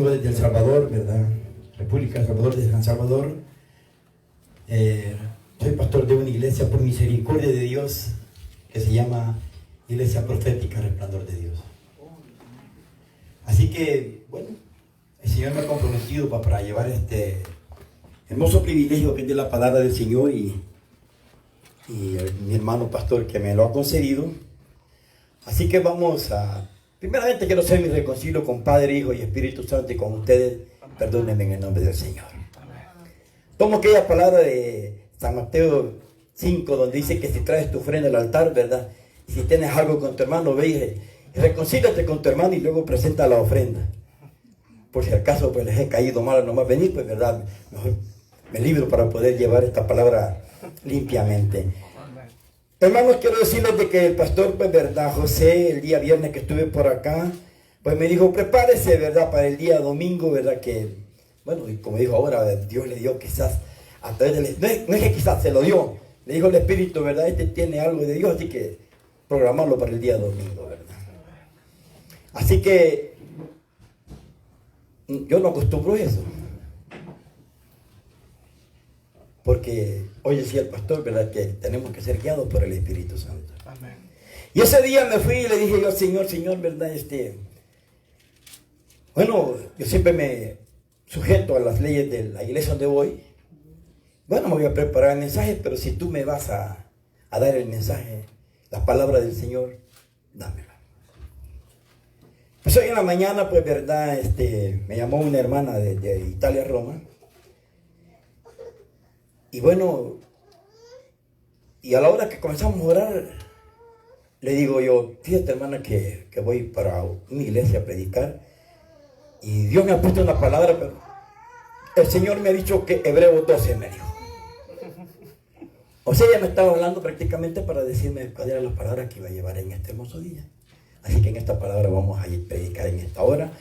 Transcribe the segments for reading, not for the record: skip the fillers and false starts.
vengo desde El Salvador, ¿verdad? República del Salvador, de San Salvador. Soy pastor de una iglesia por misericordia de Dios que se llama Iglesia Profética Resplandor de Dios. Así que, bueno, el Señor me ha comprometido para llevar este hermoso privilegio que es de la palabra del Señor y mi hermano pastor que me lo ha concedido. Así que vamos a... Primeramente quiero hacer mi reconcilio con Padre, Hijo y Espíritu Santo y con ustedes. Perdónenme en el nombre del Señor. Tomo aquella palabra de San Mateo 5, donde dice que si traes tu ofrenda al altar, ¿verdad? Y si tienes algo con tu hermano, ve y reconcíliate con tu hermano y luego presenta la ofrenda. Por si acaso pues les he caído mal nomás venir, pues verdad, mejor me libro para poder llevar esta palabra limpiamente. Hermanos, quiero decirles de que el pastor, pues verdad, José, el día viernes que estuve por acá, pues me dijo, prepárese, verdad, para el día domingo, verdad, que, bueno, y como dijo ahora, Dios le dio quizás, a través de, no es que quizás se lo dio, le dijo el Espíritu, verdad, este tiene algo de Dios, así que programarlo para el día domingo, verdad. Así que, yo no acostumbro eso. Porque hoy decía el pastor, ¿verdad?, que tenemos que ser guiados por el Espíritu Santo. Amén. Y ese día me fui y le dije yo, Señor, ¿verdad? Bueno, yo siempre me sujeto a las leyes de la iglesia donde voy. Bueno, me voy a preparar el mensaje, pero si tú me vas a dar el mensaje, la palabra del Señor, dámela. Pues hoy en la mañana, pues, ¿verdad? Me llamó una hermana de Italia, Roma. Y bueno, y a la hora que comenzamos a orar, le digo yo, fíjate hermana que voy para una iglesia a predicar y Dios me ha puesto una palabra, pero el Señor me ha dicho que Hebreos 12 me dijo. O sea, ella me estaba hablando prácticamente para decirme cuál era la palabra que iba a llevar en este hermoso día. Así que en esta palabra vamos a ir a predicar en esta hora,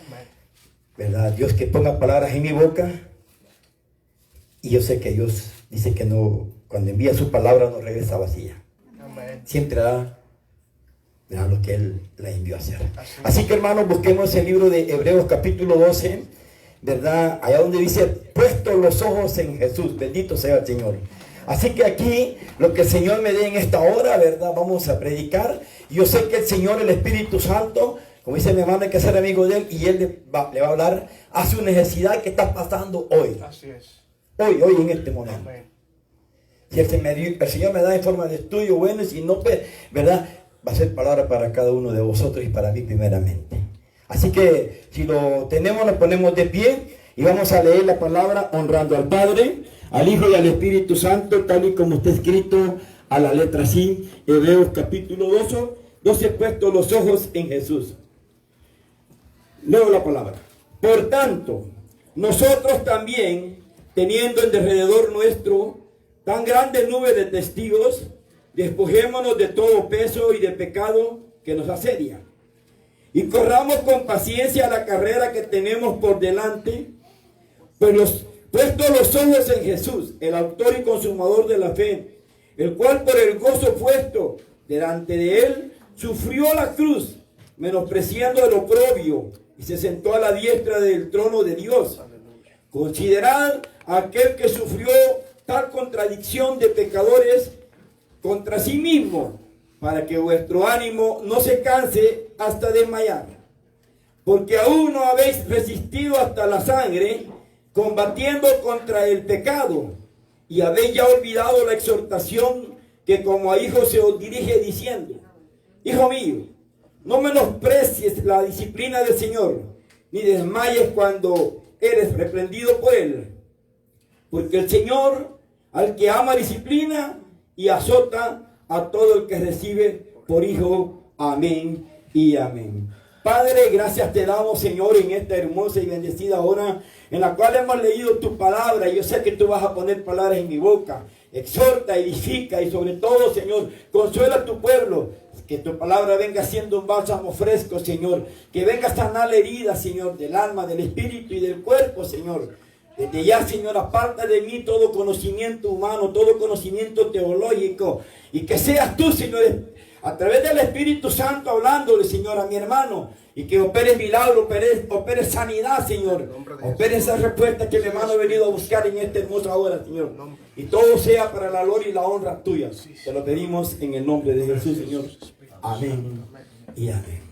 ¿verdad? Dios que ponga palabras en mi boca y yo sé que Dios dice que no, cuando envía su palabra no regresa vacía. Amén. Siempre da lo que Él la envió a hacer. Así que hermanos, busquemos el libro de Hebreos capítulo 12, ¿verdad? Allá donde dice, puesto los ojos en Jesús, bendito sea el Señor. Así que aquí, lo que el Señor me dé en esta hora, ¿verdad? Vamos a predicar. Yo sé que el Señor, el Espíritu Santo, como dice mi hermano, hay que ser amigo de Él y Él le va a hablar a su necesidad que está pasando hoy. Así es. Hoy en este momento. Amén. Si el Señor me da en forma de estudio bueno, y si no, pues, ¿verdad? Va a ser palabra para cada uno de vosotros y para mí primeramente. Así que, si lo tenemos, nos ponemos de pie y vamos a leer la palabra honrando al Padre, al Hijo y al Espíritu Santo, tal y como está escrito a la letra así, Hebreos capítulo 12, puesto los ojos en Jesús. Leo la palabra. Por tanto, nosotros también, teniendo en derredor nuestro tan grande nube de testigos, despojémonos de todo peso y de pecado que nos asedia, y corramos con paciencia la carrera que tenemos por delante, pues puestos los ojos en Jesús, el autor y consumador de la fe, el cual por el gozo puesto delante de él, sufrió la cruz, menospreciando el oprobio, y se sentó a la diestra del trono de Dios. Considerad a aquel que sufrió tal contradicción de pecadores contra sí mismo, para que vuestro ánimo no se canse hasta desmayar. Porque aún no habéis resistido hasta la sangre, combatiendo contra el pecado, y habéis ya olvidado la exhortación que como a hijos se os dirige diciendo, hijo mío, no menosprecies la disciplina del Señor, ni desmayes cuando eres reprendido por Él. Porque el Señor, al que ama, disciplina y azota a todo el que recibe por hijo. Amén y amén. Padre, gracias te damos, Señor, en esta hermosa y bendecida hora en la cual hemos leído tu palabra. Y yo sé que tú vas a poner palabras en mi boca. Exhorta, edifica y sobre todo, Señor, consuela a tu pueblo. Que tu palabra venga siendo un bálsamo fresco, Señor. Que venga a sanar la herida, Señor, del alma, del espíritu y del cuerpo, Señor. Desde ya, Señor, aparta de mí todo conocimiento humano, todo conocimiento teológico. Y que seas tú, Señor, a través del Espíritu Santo hablándole, Señor, a mi hermano, y que opere milagro, opere sanidad, Señor. Opere esa respuesta que mi hermano ha venido a buscar en esta hermosa hora, Señor. Y todo sea para la gloria y la honra tuya. Te lo pedimos en el nombre de Jesús, Señor. Amén y amén.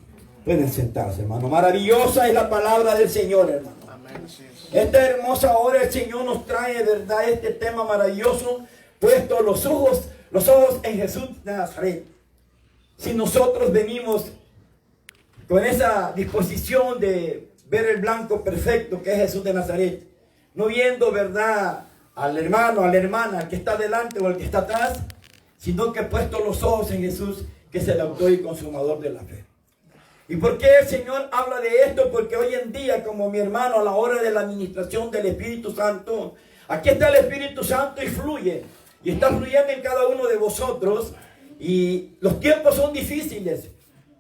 Pueden sentarse, hermano. Maravillosa es la palabra del Señor, hermano. Esta hermosa hora el Señor nos trae, ¿verdad?, este tema maravilloso, puesto los ojos en Jesús de Nazaret. Si nosotros venimos con esa disposición de ver el blanco perfecto que es Jesús de Nazaret, no viendo, ¿verdad?, al hermano, a la hermana que está delante o al que está atrás, sino que puesto los ojos en Jesús, que es el autor y consumador de la fe. ¿Y por qué el Señor habla de esto? Porque hoy en día, como mi hermano, a la hora de la administración del Espíritu Santo, aquí está el Espíritu Santo y fluye. Y está fluyendo en cada uno de vosotros. Y los tiempos son difíciles.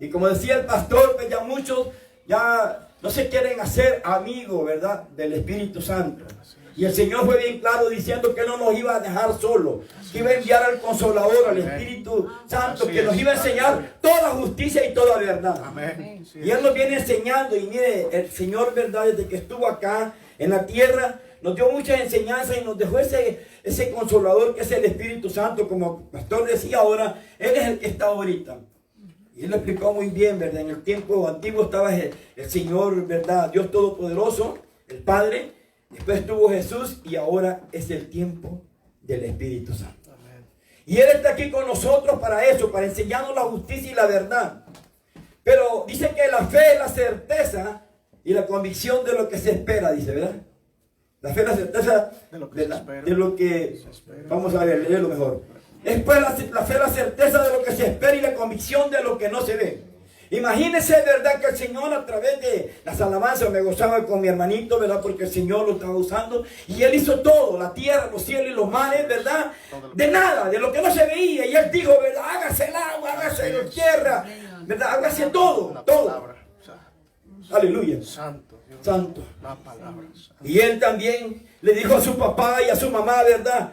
Y como decía el pastor, pues ya muchos ya no se quieren hacer amigos, ¿verdad?, del Espíritu Santo. Y el Señor fue bien claro diciendo que no nos iba a dejar solos, que iba a enviar al Consolador, al Espíritu Santo, que nos iba a enseñar toda justicia y toda verdad. Amén. Y Él nos viene enseñando. Y mire, el Señor, ¿verdad?, desde que estuvo acá en la tierra, nos dio muchas enseñanzas y nos dejó ese Consolador que es el Espíritu Santo. Como el pastor decía ahora, Él es el que está ahorita. Y Él lo explicó muy bien, ¿verdad? En el tiempo antiguo estaba el Señor, ¿verdad?, Dios Todopoderoso, el Padre. Después estuvo Jesús y ahora es el tiempo del Espíritu Santo. Amén. Y Él está aquí con nosotros para eso, para enseñarnos la justicia y la verdad. Pero dice que la fe es la certeza y la convicción de lo que se espera, dice, ¿verdad? La fe es la certeza de lo que vamos a ver, leerlo mejor. Después la fe es la certeza de lo que se espera y la convicción de lo que no se ve. Imagínense, ¿verdad?, que el Señor a través de las alabanzas, me gozaba con mi hermanito, ¿verdad?, porque el Señor lo estaba usando, y Él hizo todo, la tierra, los cielos y los mares, ¿verdad?, de nada, de lo que no se veía. Y Él dijo, ¿verdad?, hágase el agua, hágase la tierra, ¿verdad?, hágase todo, todo. Aleluya. Santo. Santo. Y Él también le dijo a su papá y a su mamá, ¿verdad?,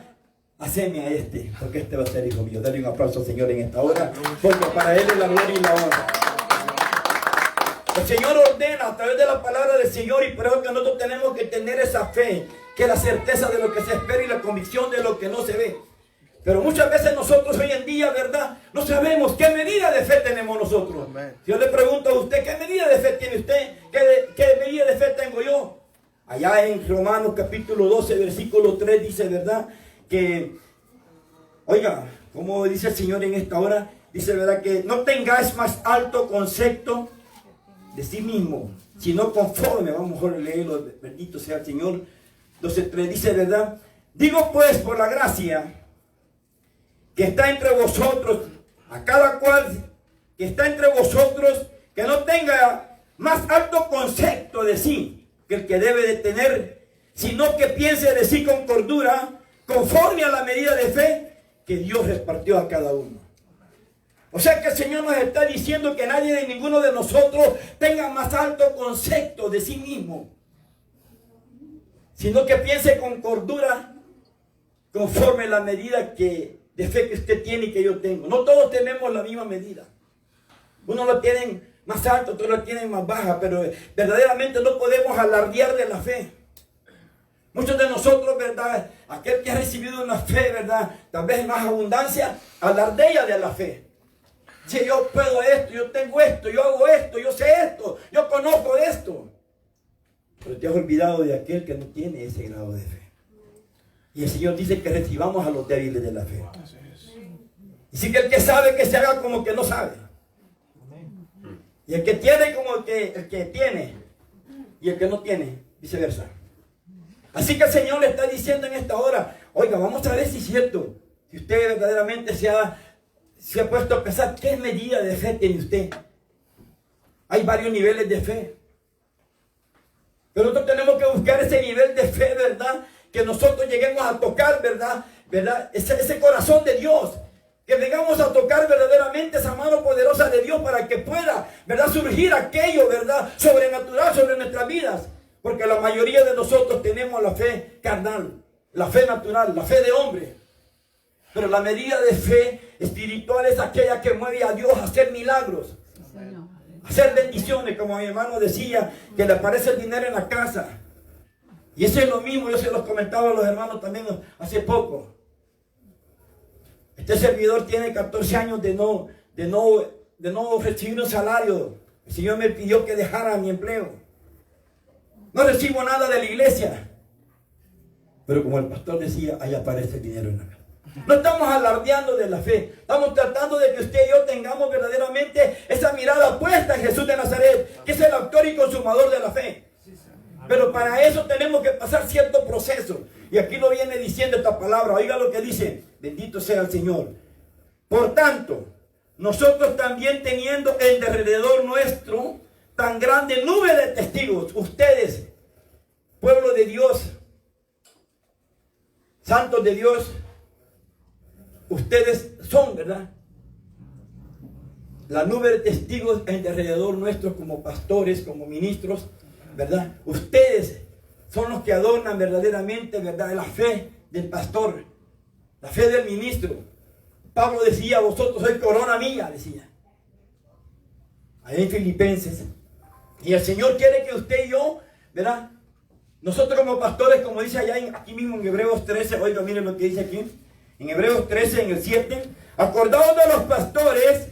haceme a este, porque este va a ser hijo mío. Dale un aplauso, Señor, en esta hora, porque para Él es la gloria y la honra. El Señor ordena a través de la palabra del Señor, y por eso que nosotros tenemos que tener esa fe, que es la certeza de lo que se espera y la convicción de lo que no se ve. Pero muchas veces nosotros hoy en día, ¿verdad?, no sabemos qué medida de fe tenemos nosotros. Si yo le pregunto a usted, ¿qué medida de fe tiene usted? ¿Qué medida de fe tengo yo? Allá en Romanos capítulo 12, versículo 3 dice, ¿verdad?, que, oiga, como dice el Señor en esta hora, dice, ¿verdad?, que no tengáis más alto concepto de sí mismo, sino conforme. Vamos a leerlo, bendito sea el Señor. 12:3 dice, ¿verdad? Digo pues, por la gracia que está entre vosotros, a cada cual que está entre vosotros, que no tenga más alto concepto de sí que el que debe de tener, sino que piense de sí con cordura, conforme a la medida de fe que Dios repartió a cada uno. O sea que el Señor nos está diciendo que nadie de ninguno de nosotros tenga más alto concepto de sí mismo, sino que piense con cordura, conforme a la medida de fe que usted tiene y que yo tengo. No todos tenemos la misma medida. Unos lo tienen más alto, otros lo tienen más baja, pero verdaderamente no podemos alardear de la fe. Muchos de nosotros, ¿verdad?, aquel que ha recibido una fe, ¿verdad?, tal vez en más abundancia, alardea de la fe. Si yo puedo esto, yo tengo esto, yo hago esto, yo sé esto, yo conozco esto. Pero te has olvidado de aquel que no tiene ese grado de fe. Y el Señor dice que recibamos a los débiles de la fe. Dice que el que sabe, que se haga como que no sabe. Y el que tiene como que el que tiene. Y el que no tiene, viceversa. Así que el Señor le está diciendo en esta hora, oiga, vamos a ver si es cierto. Si usted verdaderamente se ha puesto a pensar, ¿qué medida de fe tiene usted? Hay varios niveles de fe. Pero nosotros tenemos que buscar ese nivel de fe, ¿verdad?, que nosotros lleguemos a tocar, ¿verdad? Ese corazón de Dios. Que vengamos a tocar verdaderamente esa mano poderosa de Dios para que pueda, ¿verdad?, surgir aquello, ¿verdad?, sobrenatural sobre nuestras vidas. Porque la mayoría de nosotros tenemos la fe carnal, la fe natural, la fe de hombre. Pero la medida de fe espiritual es aquella que mueve a Dios a hacer milagros, a hacer bendiciones, como mi hermano decía, que le aparece el dinero en la casa. Y eso es lo mismo, yo se los comentaba a los hermanos también hace poco. Este servidor tiene 14 años de no recibir un salario. El Señor me pidió que dejara mi empleo. No recibo nada de la iglesia. Pero como el pastor decía, ahí aparece el dinero en la casa. No estamos alardeando de la fe. Estamos tratando de que usted y yo tengamos verdaderamente esa mirada puesta en Jesús de Nazaret, que es el autor y consumador de la fe. Pero para eso tenemos que pasar cierto proceso. Y aquí lo viene diciendo esta palabra. Oiga lo que dice. Bendito sea el Señor. Por tanto, nosotros también teniendo en derredor nuestro tan grande nube de testigos. Ustedes, pueblo de Dios, santos de Dios, ustedes son, ¿verdad? La nube de testigos en derredor nuestro como pastores, como ministros, ¿verdad? Ustedes son los que adornan verdaderamente, ¿verdad?, la fe del pastor, la fe del ministro. Pablo decía, vosotros sois corona mía, decía. Ahí en Filipenses. Y el Señor quiere que usted y yo, ¿verdad? Nosotros como pastores, como dice allá aquí mismo en Hebreos 13, oiga, miren lo que dice aquí. En Hebreos 13, en el 7. Acordaos de los pastores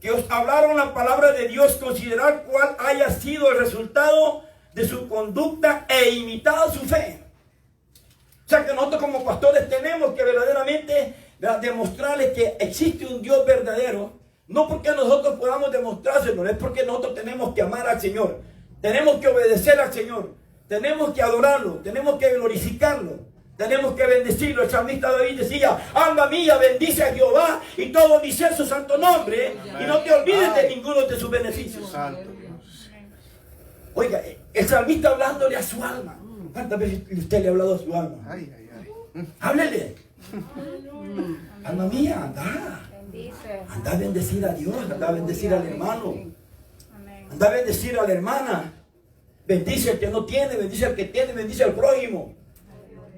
que os hablaron la palabra de Dios, considerad cuál haya sido el resultado de su conducta e imitad su fe. O sea que nosotros como pastores tenemos que verdaderamente, ¿verdad?, demostrarles que existe un Dios verdadero. No porque nosotros podamos demostrárselo, es porque nosotros tenemos que amar al Señor. Tenemos que obedecer al Señor. Tenemos que adorarlo. Tenemos que glorificarlo. Tenemos que bendecirlo. El salmista David decía, alma mía, bendice a Jehová y todo mi ser su santo nombre. Y no te olvides de ninguno de sus beneficios. Oiga, el salmista hablándole a su alma. ¿Cuántas veces usted le ha hablado a su alma? Háblele. Alma mía, anda. Anda a bendecir a Dios, anda a bendecir al hermano. Anda a bendecir a la hermana. Bendice al que no tiene, bendice al que tiene, bendice al prójimo.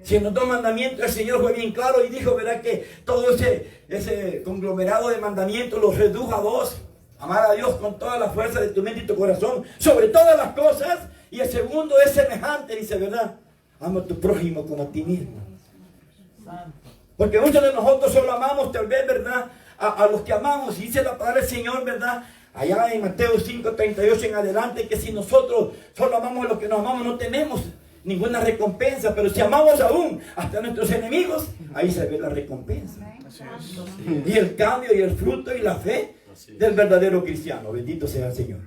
Si en los dos mandamientos el Señor fue bien claro y dijo, ¿verdad?, que todo ese conglomerado de mandamientos los redujo a dos. Amar a Dios con toda la fuerza de tu mente y tu corazón, sobre todas las cosas. Y el segundo es semejante, dice, ¿verdad? Ama a tu prójimo como a ti mismo. Porque muchos de nosotros solo amamos, tal vez, ¿verdad?, a los que amamos. Y dice la palabra del Señor, ¿verdad?, allá en Mateo 5:38 en adelante, que si nosotros solo amamos a los que nos amamos, no tenemos ninguna recompensa. Pero si amamos aún hasta a nuestros enemigos, ahí se ve la recompensa. Y el cambio y el fruto y la fe del verdadero cristiano. Bendito sea el Señor.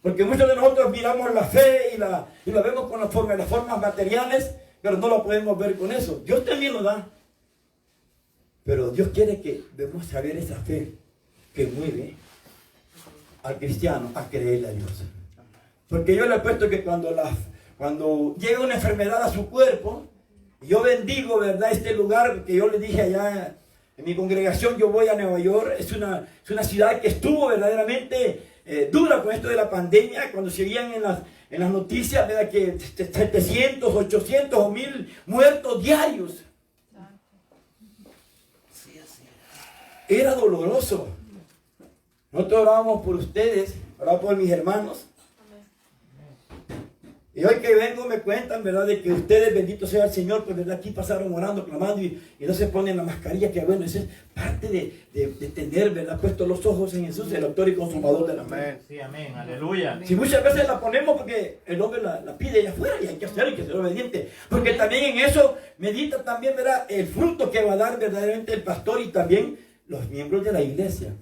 Porque muchos de nosotros miramos la fe y la vemos con las formas materiales, pero no la podemos ver con eso. Dios también lo da. Pero Dios quiere que debemos saber esa fe que mueve al cristiano a creerle a Dios. Porque yo le apuesto que cuando llega una enfermedad a su cuerpo, yo bendigo, ¿verdad?, este lugar que yo le dije allá en mi congregación. Yo voy a Nueva York, es una ciudad que estuvo verdaderamente dura con esto de la pandemia, cuando se veían en las noticias, ¿verdad?, que 700, 800 o 1000 muertos diarios. Era doloroso. Nosotros orábamos por ustedes, orábamos por mis hermanos. Y hoy que vengo me cuentan, ¿verdad?, de que ustedes, bendito sea el Señor, pues, ¿verdad?, aquí pasaron orando, clamando y no se ponen la mascarilla, que bueno, eso es parte de tener, ¿verdad?, puestos los ojos en Jesús, el autor y consumador de la fe. Sí, amén, aleluya. Si muchas veces la ponemos porque el hombre la pide allá afuera y hay que hacerlo, hay que ser obediente. Porque también en eso medita también, ¿verdad?, el fruto que va a dar verdaderamente el pastor y también los miembros de la iglesia.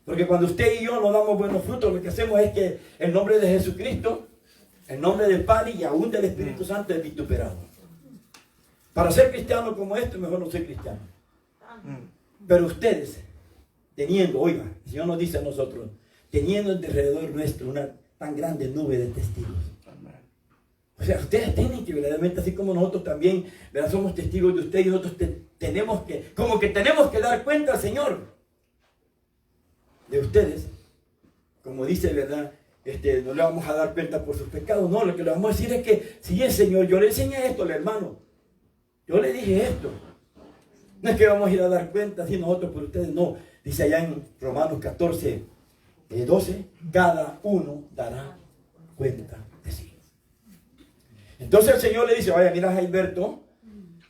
Porque cuando usted y yo no damos buenos frutos, lo que hacemos es que el nombre de Jesucristo, el nombre del Padre y aún del Espíritu Santo es vituperado. Para ser cristiano como esto, mejor no ser cristiano. Pero ustedes, teniendo, oiga, el Señor nos dice a nosotros, teniendo alrededor nuestro una tan grande nube de testigos. O sea, ustedes tienen que verdaderamente, así como nosotros también, ¿verdad?, somos testigos de ustedes y nosotros tenemos que dar cuenta al Señor de ustedes. Como dice, ¿verdad?, no le vamos a dar cuenta por sus pecados. No, lo que le vamos a decir es que, sí, Señor, yo le enseñé esto al hermano. Yo le dije esto. No es que vamos a ir a dar cuenta así nosotros por ustedes, no. Dice allá en Romanos 14, 12, cada uno dará cuenta de sí. Entonces el Señor le dice, vaya, mira Gilberto,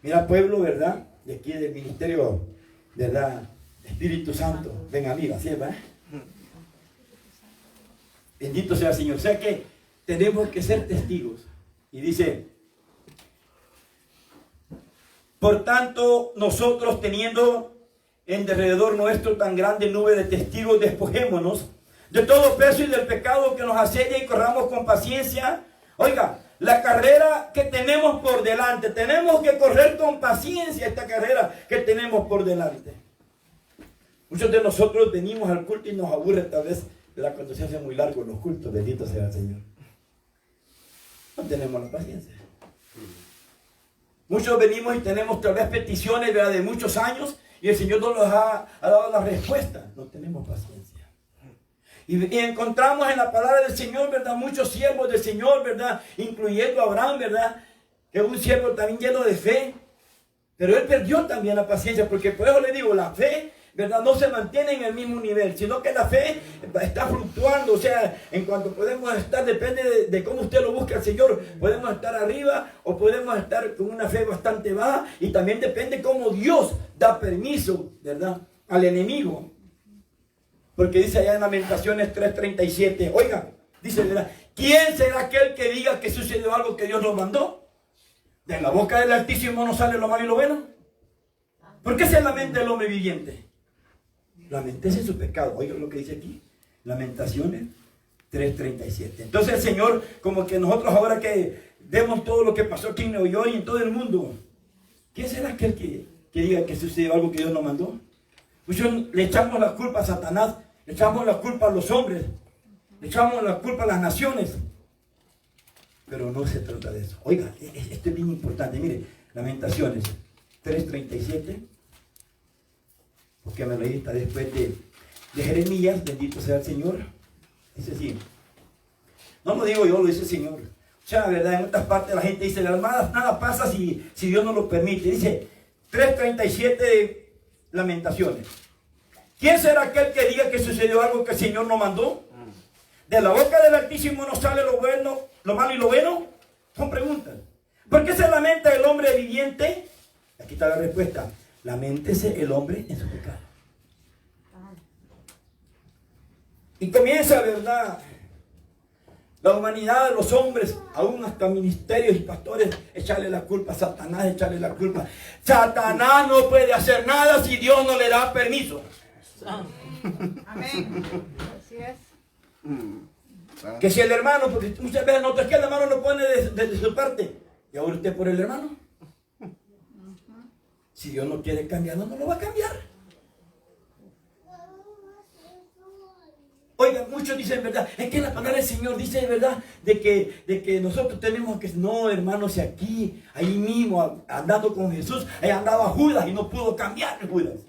mira pueblo, ¿verdad? De aquí del ministerio, ¿verdad? Espíritu Santo, ven amiga, ¿sí, verdad? Bendito sea el Señor. O sea que tenemos que ser testigos. Y dice, por tanto, nosotros teniendo en derredor nuestro tan grande nube de testigos, despojémonos de todo peso y del pecado que nos asedia y corramos con paciencia. Oiga, la carrera que tenemos por delante, tenemos que correr con paciencia esta carrera que tenemos por delante. Muchos de nosotros venimos al culto y nos aburre tal vez, ¿verdad? Cuando se hace muy largo los cultos, bendito sea el Señor. No tenemos la paciencia. Muchos venimos y tenemos tal vez peticiones, ¿verdad?, de muchos años y el Señor no nos ha dado la respuesta. No tenemos paciencia. Y encontramos en la palabra del Señor, ¿verdad?, muchos siervos del Señor, ¿verdad?, incluyendo a Abraham, ¿verdad?, que es un siervo también lleno de fe. Pero él perdió también la paciencia, porque por eso le digo, la fe, ¿verdad?, no se mantiene en el mismo nivel, sino que la fe está fluctuando. O sea, en cuanto podemos estar, depende de cómo usted lo busca al Señor, podemos estar arriba o podemos estar con una fe bastante baja, y también depende cómo Dios da permiso, ¿verdad?, al enemigo. Porque dice allá en Lamentaciones 3:37, oiga, dice, ¿verdad?, ¿quién será aquel que diga que sucedió algo que Dios nos mandó? De la boca del Altísimo no sale lo malo y lo bueno. ¿Por qué se lamenta el hombre viviente? Lamentése en su pecado. Oiga lo que dice aquí, Lamentaciones 3:37. Entonces el Señor, como que nosotros ahora que vemos todo lo que pasó aquí en Nueva York y en todo el mundo, ¿quién será aquel que diga que sucedió algo que Dios nos mandó? Muchos le echamos la culpa a Satanás, le echamos la culpa a los hombres, le echamos la culpa a las naciones. Pero no se trata de eso. Oiga, esto es bien importante. Mire, Lamentaciones 3:37, porque me leí está después de Jeremías, bendito sea el Señor. Dice así, no lo digo yo, lo dice el Señor. O sea, la verdad, en otras partes la gente dice, nada pasa si Dios no lo permite. Dice 3:37 de Lamentaciones. ¿Quién será aquel que diga que sucedió algo que el Señor no mandó? De la boca del Altísimo no sale lo bueno, lo malo y lo bueno. Son preguntas. ¿Por qué se lamenta el hombre viviente? Aquí está la respuesta. Laméntese el hombre en su pecado. Y comienza, ¿verdad?, la humanidad, los hombres, aún hasta ministerios y pastores, echarle la culpa a Satanás, echarle la culpa. Satanás no puede hacer nada si Dios no le da permiso. Amén. Así es. Que si el hermano, porque muchas veces nosotros, que el hermano no pone de su parte, y ahora usted por el hermano. Si Dios no quiere cambiarlo, no lo va a cambiar. Oigan, muchos dicen, ¿verdad? Es que la palabra del Señor dice, ¿verdad?, de que nosotros tenemos que, no, hermanos, si aquí, ahí mismo, andando con Jesús, ahí andaba Judas y no pudo cambiar Judas.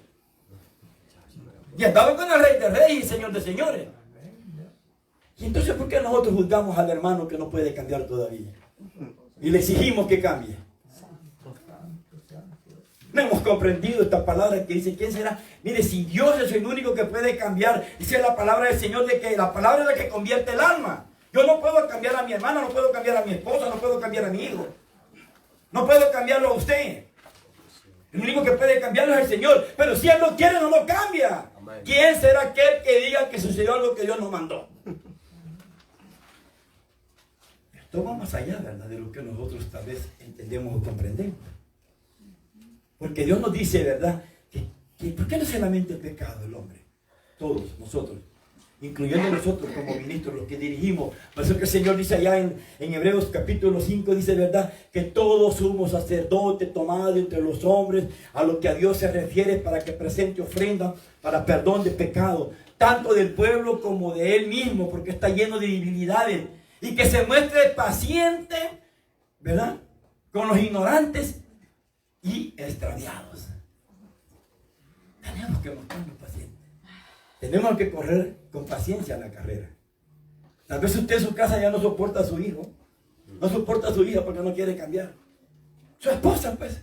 Y andaba con el Rey de Reyes y Señor de Señores. Y entonces, ¿por qué nosotros juzgamos al hermano que no puede cambiar todavía? Y le exigimos que cambie. No hemos comprendido esta palabra que dice, ¿quién será? Mire, si Dios es el único que puede cambiar, dice la palabra del Señor de que la palabra es la que convierte el alma. Yo no puedo cambiar a mi hermana, no puedo cambiar a mi esposa, no puedo cambiar a mi hijo. No puedo cambiarlo a usted. El único que puede cambiarlo es el Señor. Pero si Él lo quiere, no lo cambia. Amén. ¿Quién será aquel que diga que sucedió algo que Dios nos mandó? Esto va más allá, ¿verdad?, de lo que nosotros tal vez entendemos o comprendemos. Porque Dios nos dice, ¿verdad?, que ¿por qué no se lamenta el pecado del hombre? Todos nosotros, incluyendo nosotros como ministros, los que dirigimos. Por eso que el Señor dice allá en Hebreos capítulo 5, dice, ¿verdad?, que todo sumo sacerdote tomado entre los hombres, a lo que a Dios se refiere, para que presente ofrenda para perdón de pecado, tanto del pueblo como de él mismo, porque está lleno de debilidades, y que se muestre paciente, ¿verdad?, con los ignorantes y extraviados. Tenemos que mostrarnos pacientes. Tenemos que correr con paciencia la carrera. Tal vez usted en su casa ya no soporta a su hijo, no soporta a su hija porque no quiere cambiar. Su esposa, pues,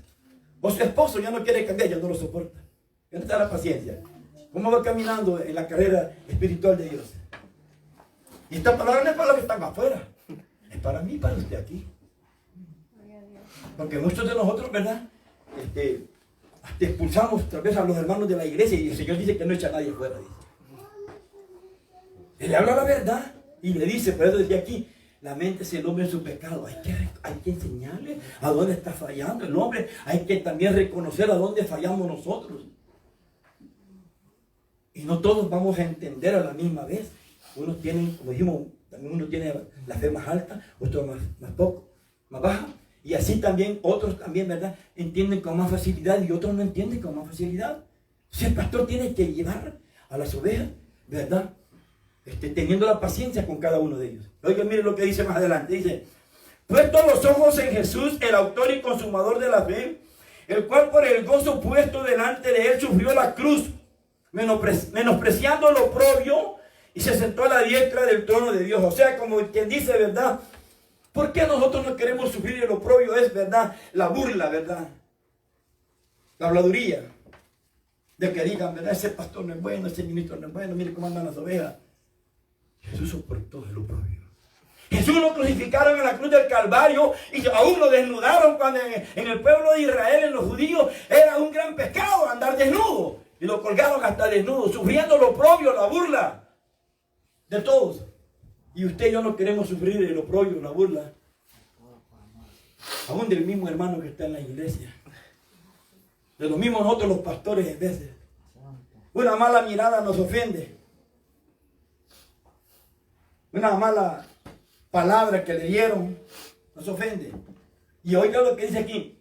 O su esposo ya no quiere cambiar, ya no lo soporta. Ya no está la paciencia. ¿Cómo va caminando en la carrera espiritual de Dios? Y esta palabra no es para los que están afuera. Es para mí y para usted aquí. Porque muchos de nosotros, ¿verdad? Hasta expulsamos tal vez a los hermanos de la iglesia y el Señor dice que no echa a nadie fuera. Dice. Él le habla la verdad y le dice, por eso decía aquí, laméntese el hombre en su pecado. Hay que enseñarle a dónde está fallando el hombre. Hay que también reconocer a dónde fallamos nosotros. Y no todos vamos a entender a la misma vez. Unos tienen, como dijimos, también uno tiene la fe más alta, otros más poco, más baja. Y así también otros también, ¿verdad? Entienden con más facilidad y otros no entienden con más facilidad. Entonces el pastor tiene que llevar a las ovejas, ¿verdad? Teniendo la paciencia con cada uno de ellos. Oigan, miren lo que dice más adelante. Dice, puesto los ojos en Jesús, el autor y consumador de la fe, el cual por el gozo puesto delante de él sufrió la cruz, menospreciando lo oprobio, y se sentó a la diestra del trono de Dios. O sea, como quien dice, ¿verdad? ¿Por qué nosotros no queremos sufrir el oprobio? Es, ¿verdad? La burla, ¿verdad? La habladuría. De que digan, ¿verdad? Ese pastor no es bueno, ese ministro no es bueno, mire cómo andan las ovejas. Jesús soportó el oprobio. Jesús lo crucificaron en la cruz del Calvario y aún lo desnudaron cuando en el pueblo de Israel, en los judíos, era un gran pecado andar desnudo. Y lo colgaron hasta desnudo, sufriendo el oprobio, la burla de todos. Y usted y yo no queremos sufrir el oprobio, la burla, aún del mismo hermano que está en la iglesia, de los mismos nosotros los pastores a veces. Una mala mirada nos ofende, una mala palabra que le dieron nos ofende. Y oiga lo que dice aquí,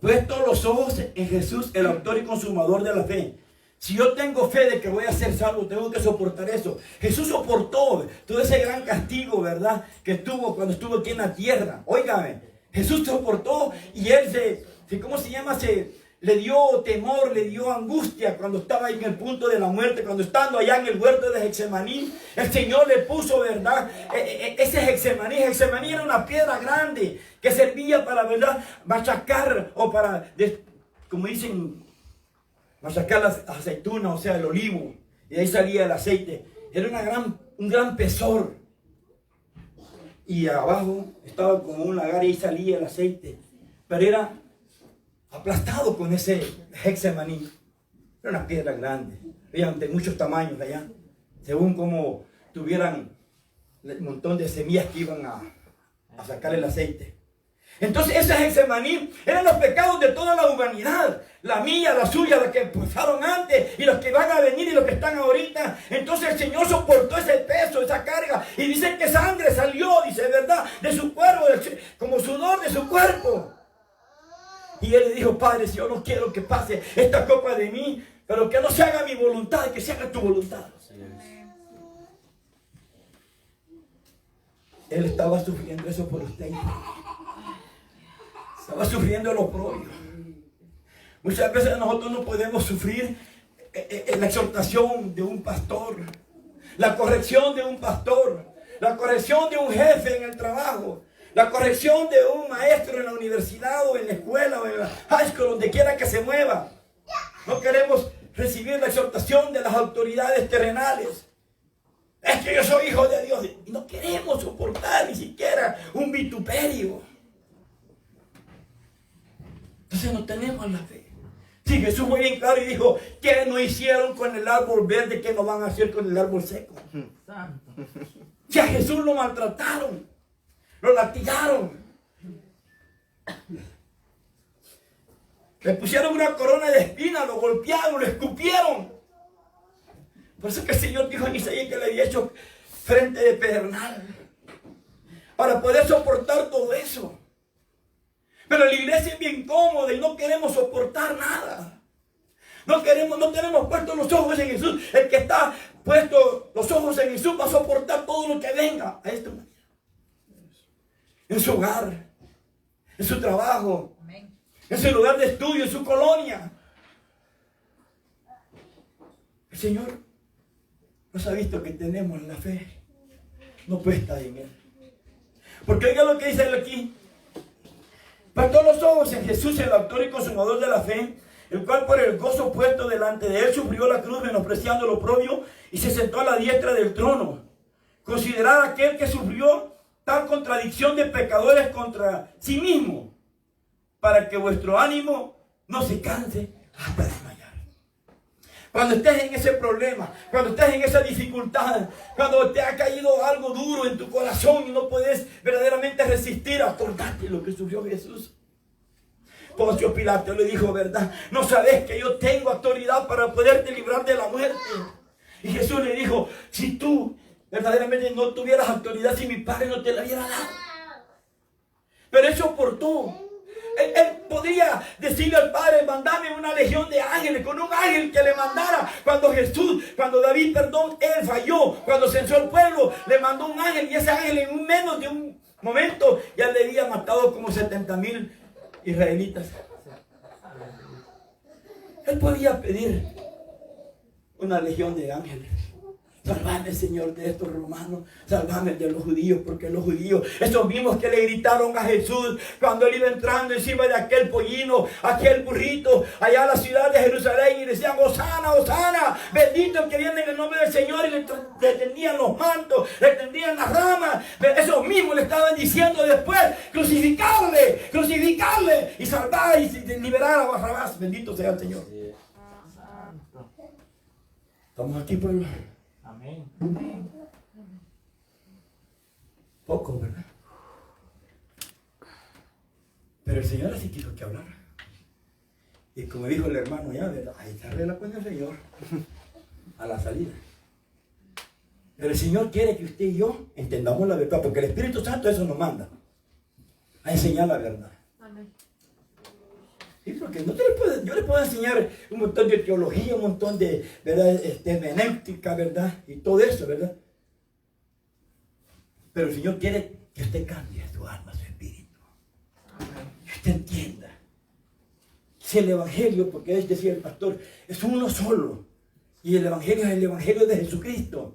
puesto los ojos en Jesús, el autor y consumador de la fe. Si yo tengo fe de que voy a ser salvo, tengo que soportar eso. Jesús soportó todo ese gran castigo, ¿verdad? Que tuvo cuando estuvo aquí en la tierra. Óigame, Jesús soportó y él ¿cómo se llama? Le dio temor, le dio angustia cuando estaba ahí en el punto de la muerte, cuando estando allá en el huerto de Getsemaní, el Señor le puso, ¿verdad? Ese Getsemaní era una piedra grande que servía para, ¿verdad? Machacar o para, como dicen, machacar las aceitunas, o sea, el olivo, y de ahí salía el aceite. Era un gran pesor. Y abajo estaba como un lagar y ahí salía el aceite. Pero era aplastado con ese Getsemaní. Era una piedra grande. Vean, de muchos tamaños allá. Según como tuvieran un montón de semillas que iban a sacar el aceite. Entonces ese Getsemaní eran los pecados de toda la humanidad. La mía, la suya, la que pasaron antes y los que van a venir y los que están ahorita. Entonces el Señor soportó ese peso, esa carga. Y dicen que sangre salió, dice, ¿verdad? De su cuerpo, como sudor de su cuerpo. Y él le dijo, Padre, si yo no quiero que pase esta copa de mí, pero que no se haga mi voluntad, que se haga tu voluntad. Él estaba sufriendo eso por usted. Estaba sufriendo el oprobio. Muchas veces nosotros no podemos sufrir la exhortación de un pastor, la corrección de un pastor, la corrección de un jefe en el trabajo, la corrección de un maestro en la universidad o en la escuela o en la high school, donde quiera que se mueva. No queremos recibir la exhortación de las autoridades terrenales. Es que yo soy hijo de Dios. Y no queremos soportar ni siquiera un vituperio. Entonces no tenemos la fe. Si Jesús fue bien claro y dijo, ¿qué no hicieron con el árbol verde? ¿Qué no van a hacer con el árbol seco? Si a Jesús lo maltrataron, lo latigaron, le pusieron una corona de espinas, lo golpearon, lo escupieron. Por eso que el Señor dijo en Isaías que le había hecho frente de pedernal para poder soportar todo eso. Pero la iglesia es bien cómoda y no queremos soportar nada. No tenemos puestos los ojos en Jesús. El que está puesto los ojos en Jesús va a soportar todo lo que venga a esta manera. En su hogar, en su trabajo, en su lugar de estudio, en su colonia. El Señor nos ha visto que tenemos la fe. No puesta en Él. Porque oiga lo que dice Él aquí. Puesto los ojos en Jesús, el autor y consumador de la fe, el cual por el gozo puesto delante de él sufrió la cruz, menospreciando lo propio, y se sentó a la diestra del trono. Considerad aquel que sufrió tal contradicción de pecadores contra sí mismo, para que vuestro ánimo no se canse hasta desmayar. Cuando estés en ese problema, cuando estés en esa dificultad, cuando te ha caído algo duro en tu corazón y no puedes verdaderamente resistir, acordate lo que sufrió Jesús. Poncio Pilato le dijo, ¿verdad? No sabes que yo tengo autoridad para poderte librar de la muerte. Y Jesús le dijo, si tú verdaderamente no tuvieras autoridad, si mi Padre no te la hubiera dado. Pero él soportó. Él podría decirle al Padre, mandame una legión de ángeles, con un ángel que le mandara. Cuando David, él falló, cuando censó el pueblo, le mandó un ángel, y ese ángel en menos de un momento ya le había matado como 70,000 israelitas. Él podía pedir una legión de ángeles. Salvame, Señor, de estos romanos. Salvame de los judíos, porque los judíos, esos mismos que le gritaron a Jesús cuando él iba entrando encima de aquel pollino, aquel burrito, allá a la ciudad de Jerusalén, y decían, Hosana, Hosana, bendito el que viene en el nombre del Señor, y le tendían los mantos, le tendían las ramas. Esos mismos le estaban diciendo después, crucificarle, y salvar y liberar a Barrabás. Bendito sea el Señor. Estamos aquí, pueblo. Amén. Poco, ¿verdad? Pero el Señor así quiso que hablara. Y como dijo el hermano ya, ¿verdad? Ahí se arregla con el Señor a la salida. Pero el Señor quiere que usted y yo entendamos la verdad, porque el Espíritu Santo eso nos manda a enseñar la verdad. Amén. Sí, porque yo le puedo enseñar un montón de teología, un montón de, ¿verdad? Hermenéutica, ¿verdad? Y todo eso, ¿verdad? Pero el Señor quiere que usted cambie su alma, su espíritu. Que usted entienda. Si el Evangelio, porque es decir el pastor, es uno solo. Y el Evangelio es el Evangelio de Jesucristo.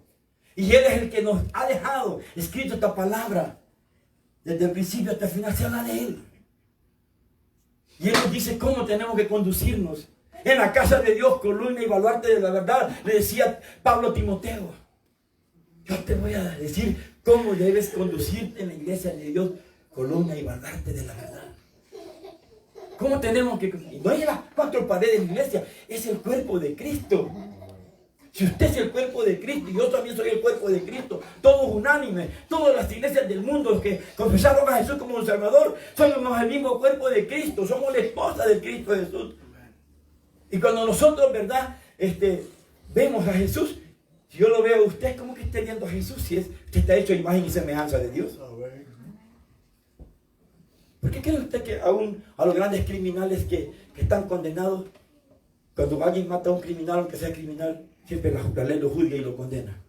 Y Él es el que nos ha dejado escrito esta palabra. Desde el principio hasta el final se habla de Él. Y Él nos dice cómo tenemos que conducirnos. En la casa de Dios, columna y baluarte de la verdad, le decía Pablo a Timoteo. Yo te voy a decir cómo debes conducirte en la iglesia de Dios, columna y baluarte de la verdad. ¿Cómo tenemos que? Y no hay las 4 paredes de la iglesia, es el cuerpo de Cristo. Si usted es el cuerpo de Cristo y yo también soy el cuerpo de Cristo, todos unánimes, todas las iglesias del mundo, los que confesaron a Jesús como un Salvador, somos el mismo cuerpo de Cristo, somos la esposa de Cristo Jesús. Y cuando nosotros, ¿verdad? Vemos a Jesús, si yo lo veo a usted, ¿cómo que está viendo a Jesús? Si usted está hecho a imagen y semejanza de Dios. ¿Por qué cree usted que aún a los grandes criminales que están condenados, cuando alguien mata a un criminal, aunque sea criminal, siempre la ley lo juzga y lo condena?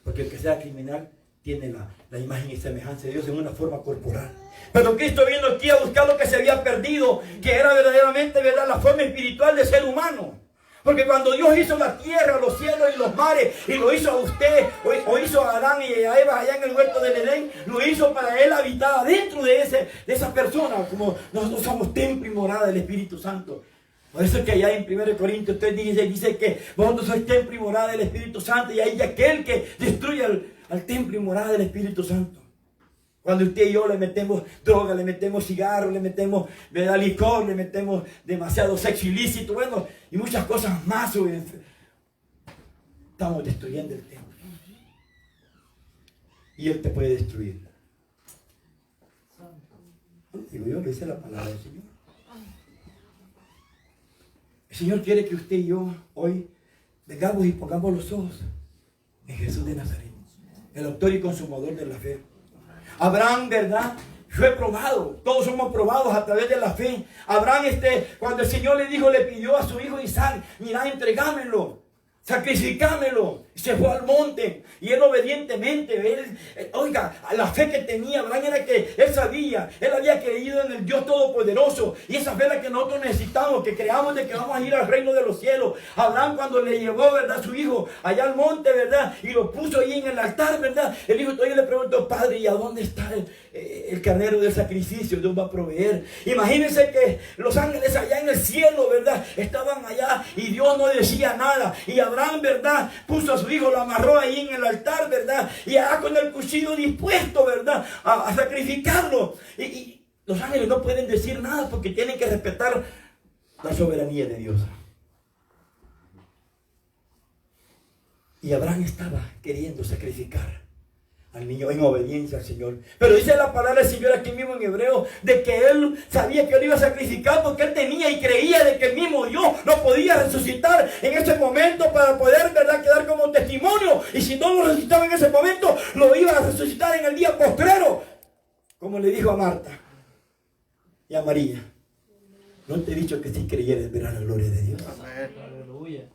Porque el que sea criminal tiene la imagen y semejanza de Dios en una forma corporal. Pero Cristo vino aquí a buscar lo que se había perdido, que era verdaderamente, ¿verdad?, la forma espiritual de ser humano. Porque cuando Dios hizo la tierra, los cielos y los mares, y lo hizo a usted, o hizo a Adán y a Eva allá en el huerto del Edén, lo hizo para Él habitar dentro de esa persona, como nosotros somos templo y morada del Espíritu Santo. Por eso es que allá en 1 Corintios 3 dice que vosotros sois templo y morada del Espíritu Santo, y ahí aquel que destruye al templo y morada del Espíritu Santo. Cuando usted y yo le metemos droga, le metemos cigarro, le metemos, ¿verdad?, licor, le metemos demasiado sexo ilícito, bueno, y muchas cosas más, estamos destruyendo el templo. Y Él te puede destruir. Digo yo, lo dice la palabra del Señor. El Señor quiere que usted y yo hoy vengamos y pongamos los ojos en Jesús de Nazaret, el autor y consumador de la fe. Abraham, ¿verdad?, fue probado. Todos somos probados a través de la fe. Abraham, cuando el Señor le pidió a su hijo Isaac, mira, entregámelo, sacrificámelo. Se fue al monte y él obedientemente, oiga, la fe que tenía Abraham era que él sabía, él había creído en el Dios Todopoderoso, y esa fe es la que nosotros necesitamos, que creamos de que vamos a ir al reino de los cielos. Abraham, cuando le llevó, ¿verdad?, su hijo allá al monte, ¿verdad?, y lo puso ahí en el altar, ¿verdad?, el hijo todavía le preguntó: Padre, ¿y a dónde está el carnero del sacrificio? Dios va a proveer. Imagínense que los ángeles allá en el cielo, ¿verdad?, estaban allá y Dios no decía nada, y Abraham, ¿verdad?, puso a su hijo, lo amarró ahí en el altar, ¿verdad?, y allá con el cuchillo dispuesto, ¿verdad?, a sacrificarlo. Y los ángeles no pueden decir nada porque tienen que respetar la soberanía de Dios. Y Abraham estaba queriendo sacrificar al niño en obediencia al Señor. Pero dice la palabra del Señor aquí mismo en Hebreo, de que él sabía que él iba a sacrificar porque él tenía y creía de que el mismo Dios lo podía resucitar en ese momento para poder, ¿verdad?, quedar como testimonio. Y si no lo resucitaba en ese momento, lo iba a resucitar en el día postrero, como le dijo a Marta y a María. ¿No te he dicho que si creyeres verás la gloria de Dios? Aleluya.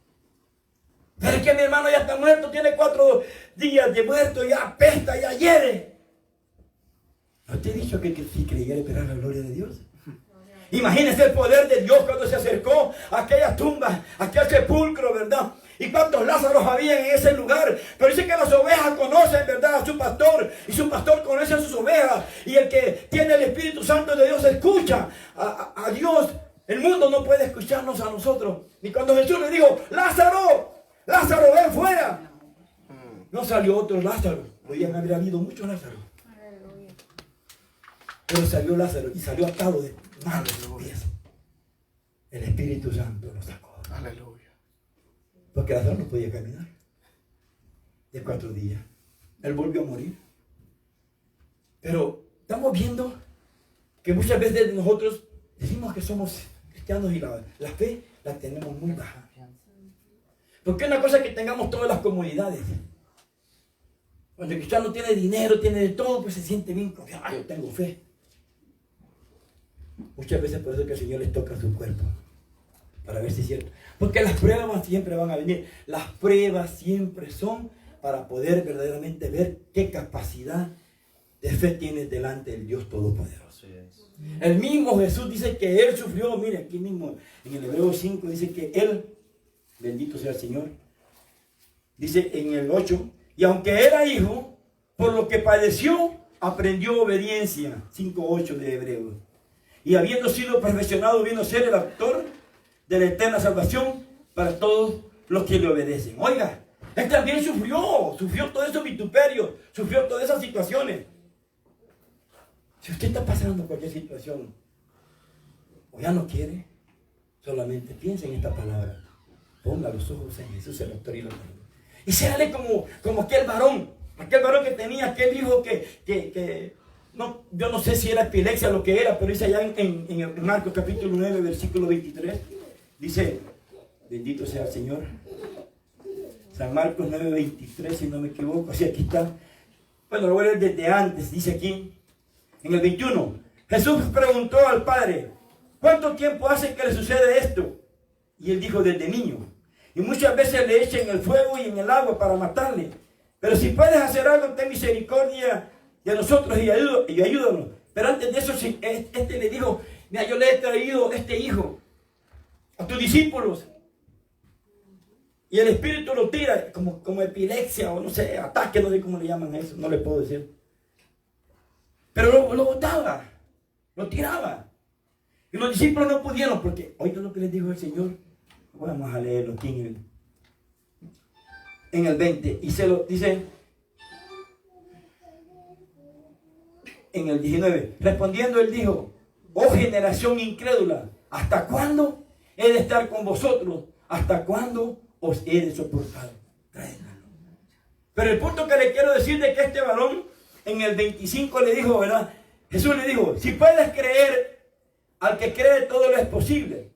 Pero es que mi hermano ya está muerto, tiene 4 días de muerto, ya apesta, ya hiere. ¿No te he dicho que si creyeres verás la gloria de Dios? Imagínense el poder de Dios cuando se acercó a aquella tumba, a aquel sepulcro, ¿verdad? Y cuántos Lázaros había en ese lugar. Pero dice que las ovejas conocen, ¿verdad?, a su pastor, y su pastor conoce a sus ovejas. Y el que tiene el Espíritu Santo de Dios escucha a Dios. El mundo no puede escucharnos a nosotros. Y cuando Jesús le dijo: Lázaro, Lázaro, ven fuera, no salió otro Lázaro. Podían haber habido muchos Lázaros. Pero salió Lázaro, y salió atado de manos y pies. El Espíritu Santo lo sacó. Aleluya. Porque Lázaro no podía caminar. De 4 días. Él volvió a morir. Pero estamos viendo que muchas veces nosotros decimos que somos cristianos y la fe la tenemos muy baja. Porque una cosa es que tengamos todas las comodidades. Cuando el cristiano tiene dinero, tiene de todo, pues se siente bien confiado. Yo tengo fe. Muchas veces por eso es que el Señor les toca su cuerpo, para ver si es cierto. Porque las pruebas siempre van a venir. Las pruebas siempre son para poder verdaderamente ver qué capacidad de fe tienes delante del Dios Todopoderoso. El mismo Jesús dice que Él sufrió. Mire, aquí mismo en el Hebreo 5 dice que Él, bendito sea el Señor, dice en el 8, y aunque era hijo, por lo que padeció, aprendió obediencia. 5:8 de Hebreo. Y habiendo sido perfeccionado, vino a ser el autor de la eterna salvación para todos los que le obedecen. Oiga, Él también sufrió todos esos vituperios, sufrió todas esas situaciones. Si usted está pasando cualquier situación, o ya no quiere, solamente piense en esta palabra. Ponga los ojos en Jesús, el autor y el autor. Y séale como aquel varón que tenía aquel hijo que no, yo no sé si era epilepsia o lo que era, pero dice allá en Marcos capítulo 9, versículo 23, dice, bendito sea el Señor. San Marcos 9, 23, si no me equivoco, así aquí está. Bueno, lo voy a leer desde antes, dice aquí, en el 21. Jesús preguntó al Padre: ¿cuánto tiempo hace que le sucede esto? Y él dijo: desde niño. Y muchas veces le echan en el fuego y en el agua para matarle. Pero si puedes hacer algo, ten misericordia de nosotros y ayúdanos. Pero antes de eso, este le dijo: mira, yo le he traído este hijo a tus discípulos. Y el espíritu lo tira como epilepsia o no sé, ataque, no sé cómo le llaman a eso, no le puedo decir. Pero lo botaba, lo tiraba. Y los discípulos no pudieron porque, oigan lo que les dijo el Señor. Vamos a leerlo aquí en el 20. Y se lo dice en el 19. Respondiendo él dijo: oh generación incrédula, ¿hasta cuándo he de estar con vosotros? ¿Hasta cuándo os he de soportar? Traédmelo. Pero el punto que le quiero decir de que este varón en el 25 le dijo, ¿verdad? Jesús le dijo: si puedes creer, al que cree todo lo es posible.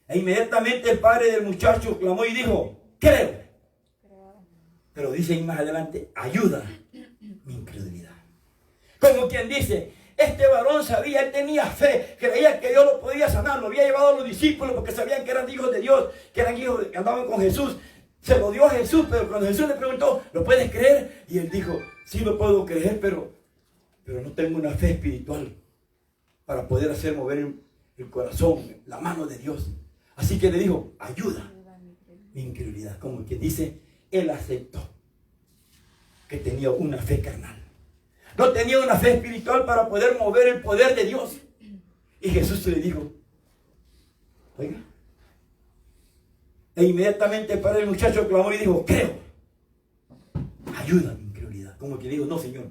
E inmediatamente el padre del muchacho clamó y dijo: creo. Pero dice ahí más adelante: ayuda mi incredulidad. Como quien dice, este varón sabía, él tenía fe, creía que Dios lo podía sanar, lo había llevado a los discípulos porque sabían que eran hijos de Dios, que eran hijos que andaban con Jesús. Se lo dio a Jesús, pero cuando Jesús le preguntó, ¿lo puedes creer? Y él dijo, sí lo puedo creer, pero no tengo una fe espiritual para poder hacer mover el corazón, la mano de Dios. Así que le dijo, ayuda mi incredulidad. Como que dice, él aceptó que tenía una fe carnal. No tenía una fe espiritual para poder mover el poder de Dios. Y Jesús le dijo, oiga. E inmediatamente para el muchacho clamó y dijo, creo. Ayuda mi incredulidad. Como que digo, no, Señor,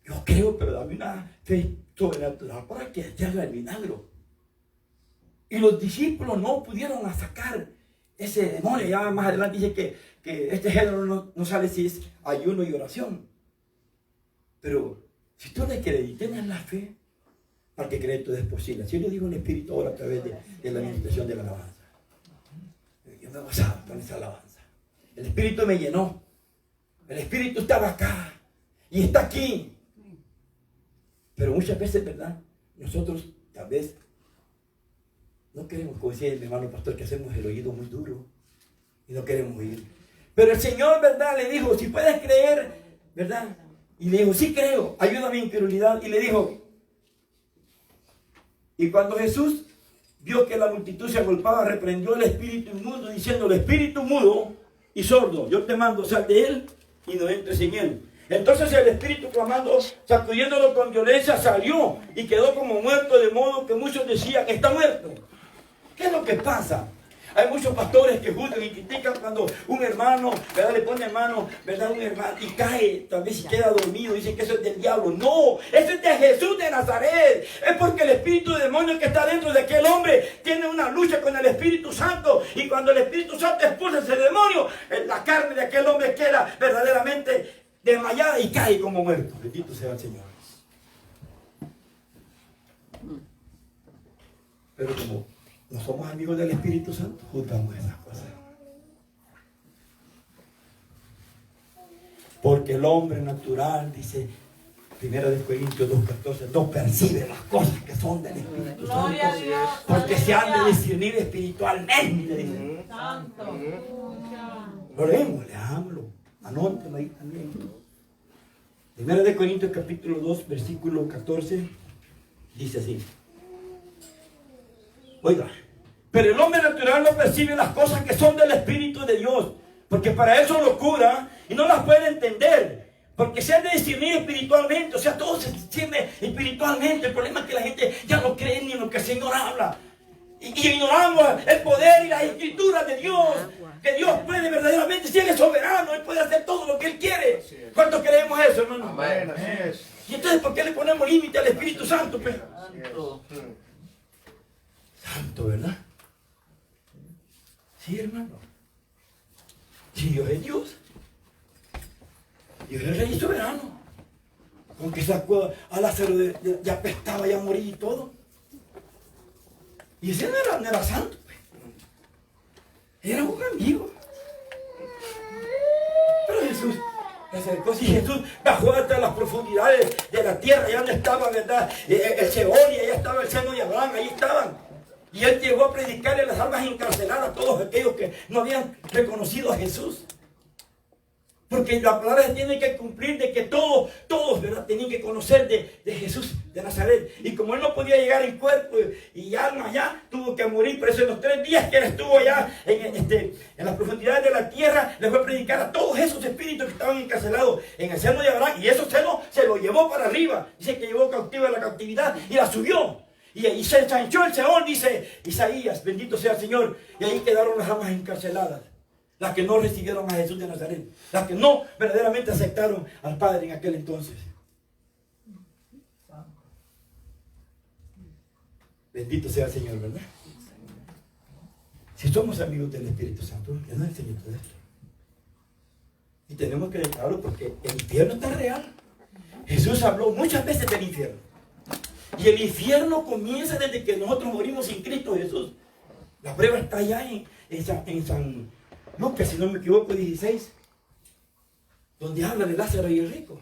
yo creo, pero dame una fe sobrenatural para que haga el milagro. Y los discípulos no pudieron sacar ese demonio. Ya más adelante dice que este género no sale si es ayuno y oración. Pero si tú le crees y tienes la fe, para que crees todo es posible. Si yo le digo el Espíritu ahora a través de la administración de la alabanza. Yo me gozaba con esa alabanza. El Espíritu me llenó. El Espíritu estaba acá. Y está aquí. Pero muchas veces, ¿verdad? Nosotros tal vez no queremos, como decía mi hermano pastor, que hacemos el oído muy duro. Y no queremos oír. Pero el Señor, ¿verdad? Le dijo, si puedes creer, ¿verdad? Y le dijo, sí creo, ayuda a mi incredulidad. Y le dijo, y cuando Jesús vio que la multitud se agolpaba, reprendió el espíritu inmundo, diciendo, el espíritu mudo y sordo, yo te mando, sal de él y no entres en él. Entonces el espíritu, clamando, sacudiéndolo con violencia, salió y quedó como muerto, de modo que muchos decían, está muerto. ¿Qué es lo que pasa? Hay muchos pastores que juzgan y critican cuando un hermano, ¿verdad? Le pone mano, ¿verdad? Un hermano y cae, tal vez queda dormido, dicen que eso es del diablo. No, eso es de Jesús de Nazaret. Es porque el espíritu de demonio que está dentro de aquel hombre tiene una lucha con el Espíritu Santo. Y cuando el Espíritu Santo expulsa ese demonio, la carne de aquel hombre queda verdaderamente desmayada y cae como muerto. Bendito sea el Señor. Pero como no somos amigos del Espíritu Santo, juzgamos esas cosas. Porque el hombre natural, dice 1 Corintios 2:14, no percibe las cosas que son del Espíritu Santo, porque se han de discernir espiritualmente, dice. Lo leemos, leámoslo, anótelo ahí también. 1 Corintios capítulo 2, versículo 14, dice así. Oiga, pero el hombre natural no percibe las cosas que son del Espíritu de Dios, porque para eso locura y no las puede entender, porque se han de discernir espiritualmente, o sea, todo se discierne espiritualmente. El problema es que la gente ya no cree ni en lo que el Señor habla, y ignoramos el poder y las escrituras de Dios, que Dios puede verdaderamente, si Él es soberano, Él puede hacer todo lo que Él quiere. ¿Cuántos creemos eso, hermano? Amén. Y entonces, ¿por qué le ponemos límite al Espíritu Santo? Pues? Santo, ¿verdad? Sí, hermano. Si Dios es Dios. Dios es el Rey soberano. Aunque sacó a Lázaro, ya apestaba, ya moría y todo. Y ese no era santo. Pues. Era un amigo. Pero Jesús se acercó. Si Jesús bajó hasta las profundidades de la tierra, allá donde estaba, ¿verdad? El Seol, y allá estaba el seno de Abraham, ahí estaban. Y él llegó a predicarle a las almas encarceladas a todos aquellos que no habían reconocido a Jesús. Porque la palabra tiene que cumplir de que todos, ¿verdad? Tenían que conocer de Jesús de Nazaret. Y como él no podía llegar en cuerpo y alma allá, tuvo que morir. Por eso en los 3 días que él estuvo allá en las profundidades de la tierra, le fue a predicar a todos esos espíritus que estaban encarcelados en el seno de Abraham. Y esos senos se los llevó para arriba. Dice que llevó cautiva la cautividad y la subió. Y se ensanchó el Seol, dice Isaías, bendito sea el Señor. Y ahí quedaron las almas encarceladas. Las que no recibieron a Jesús de Nazaret. Las que no verdaderamente aceptaron al Padre en aquel entonces. Bendito sea el Señor, ¿verdad? Si somos amigos del Espíritu Santo, Él nos enseñó todo esto. Y tenemos que dejarlo porque el infierno está real. Jesús habló muchas veces del infierno. Y el infierno comienza desde que nosotros morimos sin Cristo Jesús. La prueba está allá en San Lucas, si no me equivoco, 16, donde habla de Lázaro y el rico.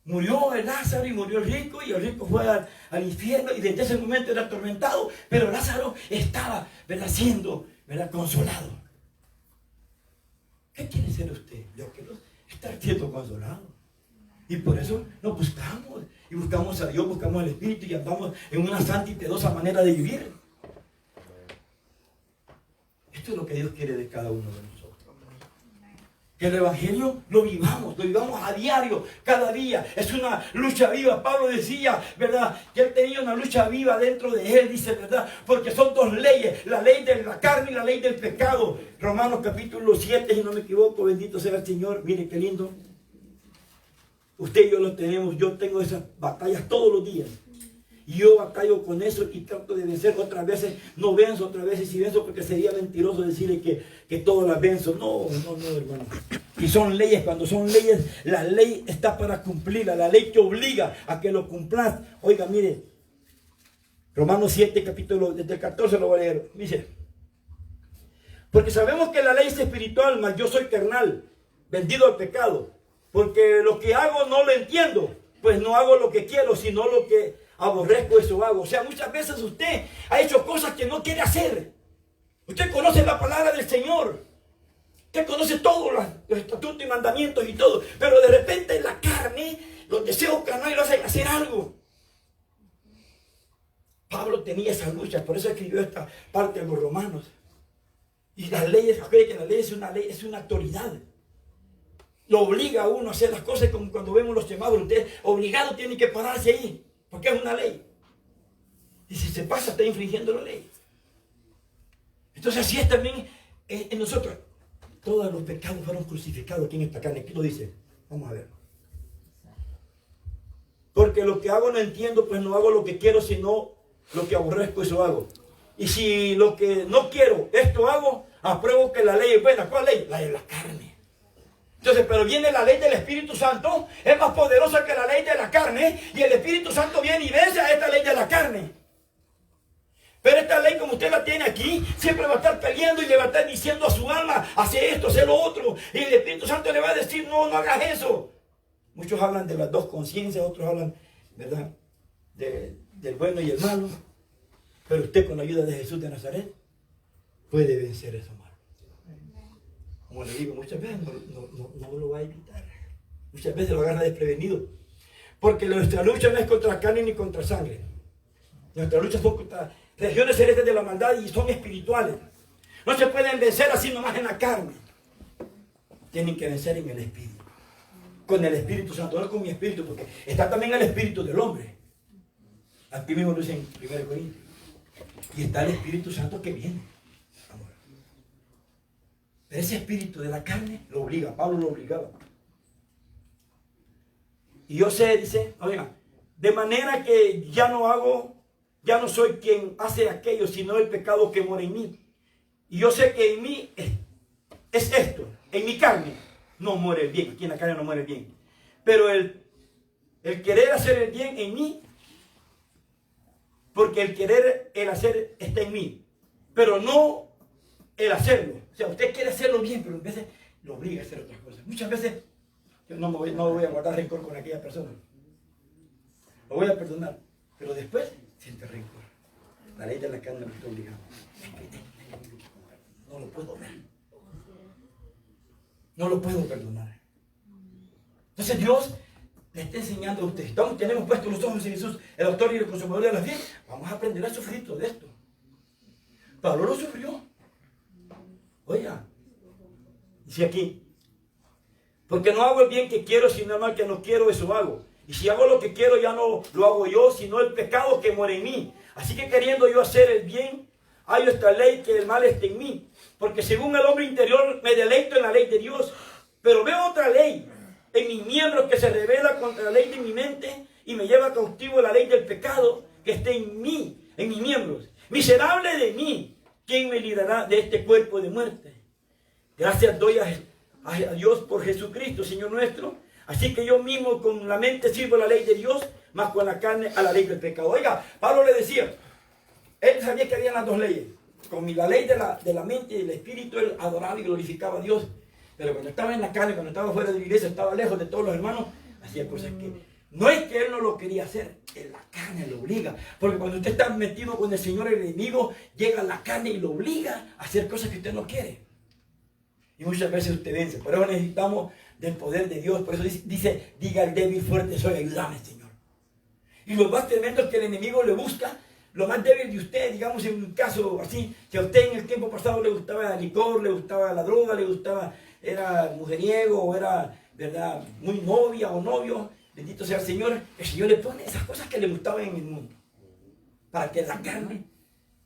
Murió el Lázaro y murió el rico fue al infierno y desde ese momento era atormentado, pero Lázaro estaba, ¿verdad? Siendo, ¿verdad? Consolado. ¿Qué quiere ser usted? Yo quiero estar siendo consolado. Y por eso nos buscamos. Y buscamos a Dios, buscamos al Espíritu y andamos en una santa y piadosa manera de vivir. Esto es lo que Dios quiere de cada uno de nosotros. Que el Evangelio lo vivamos a diario, cada día. Es una lucha viva. Pablo decía, ¿verdad?, que él tenía una lucha viva dentro de él, dice, ¿verdad? Porque son dos leyes, la ley de la carne y la ley del pecado. Romanos capítulo 7, si no me equivoco, bendito sea el Señor. Mire qué lindo. Usted y yo lo tenemos, yo tengo esas batallas todos los días. Y yo batallo con eso y trato de vencer. Otras veces no venzo, otras veces sí venzo, porque sería mentiroso decirle que todas las venzo. No, hermano. Y son leyes, cuando son leyes, la ley está para cumplirla. La ley te obliga a que lo cumplas. Oiga, mire, Romanos 7, capítulo, desde el 14 lo voy a leer. Dice, porque sabemos que la ley es espiritual, mas yo soy carnal, vendido al pecado. Porque lo que hago no lo entiendo, pues no hago lo que quiero, sino lo que aborrezco, eso hago. O sea, muchas veces usted ha hecho cosas que no quiere hacer. Usted conoce la palabra del Señor. Usted conoce todos los estatutos y mandamientos y todo. Pero de repente en la carne, los deseos carnales lo hacen hacer algo. Pablo tenía esa lucha, por eso escribió esta parte de los Romanos. Y las leyes, cree que la ley es una autoridad. Lo obliga a uno a hacer las cosas como cuando vemos los llamados. Usted obligado tiene que pararse ahí, porque es una ley. Y si se pasa, está infringiendo la ley. Entonces así es también en nosotros. Todos los pecados fueron crucificados aquí en esta carne. Aquí lo dice. Vamos a ver. Porque lo que hago no entiendo, pues no hago lo que quiero, sino lo que aborrezco, eso hago. Y si lo que no quiero, esto hago, apruebo que la ley es buena. ¿Cuál ley? La de la carne. Entonces, pero viene la ley del Espíritu Santo, es más poderosa que la ley de la carne, y el Espíritu Santo viene y vence a esta ley de la carne. Pero esta ley, como usted la tiene aquí, siempre va a estar peleando y le va a estar diciendo a su alma, hace esto, hace lo otro, y el Espíritu Santo le va a decir, no hagas eso. Muchos hablan de las dos conciencias, otros hablan, ¿verdad?, del bueno y el malo. Pero usted, con la ayuda de Jesús de Nazaret, puede vencer eso malo. Como le digo, muchas veces no lo va a evitar. Muchas veces lo agarra desprevenido. Porque nuestra lucha no es contra carne ni contra sangre. Nuestra lucha son contra regiones celestes de la maldad y son espirituales. No se pueden vencer así nomás en la carne. Tienen que vencer en el Espíritu. Con el Espíritu Santo, no con mi espíritu, porque está también el Espíritu del hombre. Aquí mismo lo dice en 1 Corintios. Y está el Espíritu Santo que viene. Pero ese espíritu de la carne lo obliga. Pablo lo obligaba. Y yo sé, dice, oiga, de manera que ya no soy quien hace aquello, sino el pecado que mora en mí. Y yo sé que en mí es esto, en mi carne no muere el bien. Aquí en la carne no muere el bien. Pero el querer hacer el bien en mí, porque el hacer está en mí, pero no el hacerlo. O sea, usted quiere hacerlo bien, pero a veces lo obliga a hacer otras cosas. Muchas veces yo no voy a guardar rencor con aquella persona. Lo voy a perdonar, pero después siente rencor. La ley de la carne me está obligando. No lo puedo ver. No lo puedo perdonar. Entonces Dios le está enseñando a usted. Tenemos puestos los ojos en Jesús, el autor y el consumador de la fe. Vamos a aprender a sufrir todo esto. Pablo lo sufrió. Oiga, dice aquí, porque no hago el bien que quiero, sino el mal que no quiero, eso hago. Y si hago lo que quiero, ya no lo hago yo, sino el pecado que muere en mí. Así que queriendo yo hacer el bien, hay esta ley que el mal esté en mí. Porque según el hombre interior me deleito en la ley de Dios, pero veo otra ley en mis miembros que se revela contra la ley de mi mente y me lleva cautivo la ley del pecado que esté en mí, en mis miembros. Miserable de mí, ¿quién me librará de este cuerpo de muerte? Gracias doy a Dios por Jesucristo, Señor nuestro. Así que yo mismo con la mente sirvo la ley de Dios, más con la carne a la ley del pecado. Oiga, Pablo le decía, él sabía que había las dos leyes. Con la ley de la mente y del espíritu, él adoraba y glorificaba a Dios. Pero cuando estaba en la carne, cuando estaba fuera de la iglesia, estaba lejos de todos los hermanos, hacía cosas que no es que él no lo quería hacer, en la carne lo obliga. Porque cuando usted está metido con el Señor, el enemigo llega a la carne y lo obliga a hacer cosas que usted no quiere. Y muchas veces usted vence. Por eso necesitamos del poder de Dios. Por eso dice, diga al débil fuerte soy, ayúdame, Señor. Y lo más tremendo es que el enemigo le busca lo más débil de usted, digamos en un caso así, que a usted en el tiempo pasado le gustaba el licor, le gustaba la droga, le gustaba, era mujeriego o era, ¿verdad?, muy novia o novio. Bendito sea el Señor le pone esas cosas que le gustaban en el mundo, para que la carne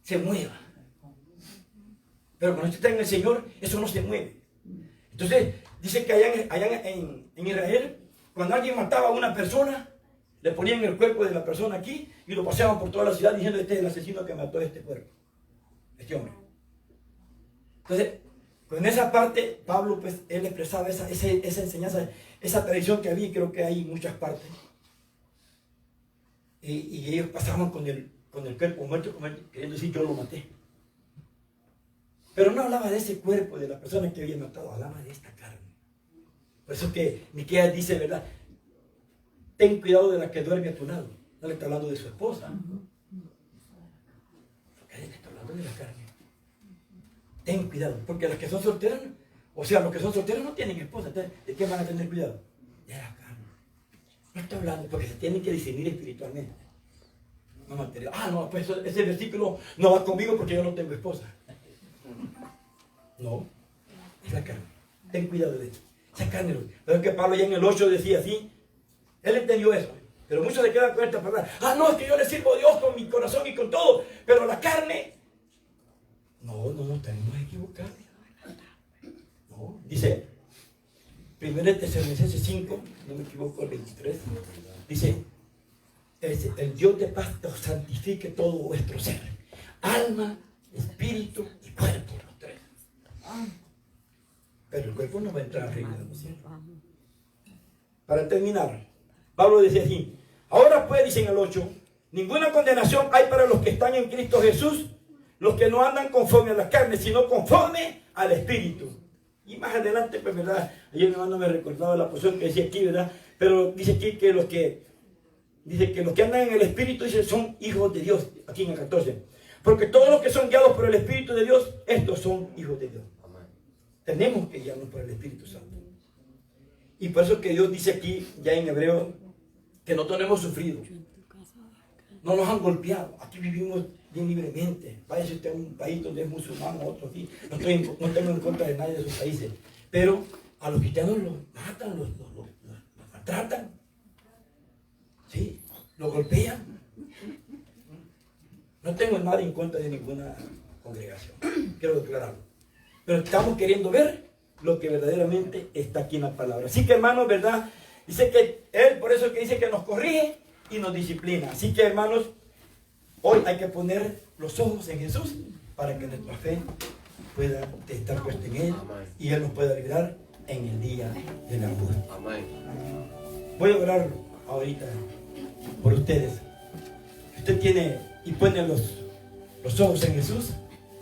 se mueva. Pero cuando usted está en el Señor, eso no se mueve. Entonces, dice que allá en Israel, cuando alguien mataba a una persona, le ponían el cuerpo de la persona aquí y lo paseaban por toda la ciudad diciendo, este es el asesino que mató a este cuerpo, este hombre. Entonces, con esa parte, Pablo, pues, él expresaba esa enseñanza, esa tradición que había, y creo que hay en muchas partes. Y ellos pasaban con el cuerpo muerto, queriendo decir, yo lo maté. Pero no hablaba de ese cuerpo, de la persona que había matado, hablaba de esta carne. Por eso que Miqueas dice, ¿verdad?, ten cuidado de la que duerme a tu lado. No le está hablando de su esposa. Porque le está hablando de la carne. Ten cuidado, porque las que son solteras, o sea, los que son solteros no tienen esposa. Entonces, ¿de qué van a tener cuidado? De la carne. No está hablando, porque se tienen que discernir espiritualmente. No material. No, pues ese versículo no va conmigo porque yo no tengo esposa. No, es la carne. Ten cuidado de eso. Esa carne. Pero que Pablo ya en el 8 decía así. Él entendió eso, pero muchos se quedan con esta palabra. No, es que yo le sirvo a Dios con mi corazón y con todo, pero la carne. No, tenemos que equivocar. No, dice, 1 Tesalonicenses 5, no me equivoco, el 23, dice, el Dios de paz os santifique todo vuestro ser, alma, espíritu y cuerpo, los tres. Pero el cuerpo no va a entrar al reino de los cielos. Para terminar, Pablo decía así, ahora pues, dice en el 8, ninguna condenación hay para los que están en Cristo Jesús, los que no andan conforme a la carne, sino conforme al Espíritu. Y más adelante, pues, ¿verdad? Ayer mi hermano me recordaba la porción que decía aquí, ¿verdad? Pero dice aquí que los que andan en el Espíritu, dice, son hijos de Dios, aquí en el 14. Porque todos los que son guiados por el Espíritu de Dios, estos son hijos de Dios. Tenemos que guiarnos por el Espíritu Santo. Y por eso que Dios dice aquí, ya en hebreo, que nosotros no hemos sufrido, no nos han golpeado, aquí vivimos bien libremente. Váyase usted a un país donde es musulmán, a otro aquí, no tengo en contra de nadie de esos países, pero a los cristianos los matan, los maltratan, ¿sí? Los golpean. No tengo nada en contra de ninguna congregación, quiero declararlo, pero estamos queriendo ver lo que verdaderamente está aquí en la palabra. Así que, hermanos, ¿verdad? Dice que Él, por eso que dice que nos corrige y nos disciplina. Así que, hermanos, hoy hay que poner los ojos en Jesús para que nuestra fe pueda estar puesta en Él y Él nos pueda librar en el día de la angustia. Voy a orar ahorita por ustedes. Si usted tiene y pone los ojos en Jesús,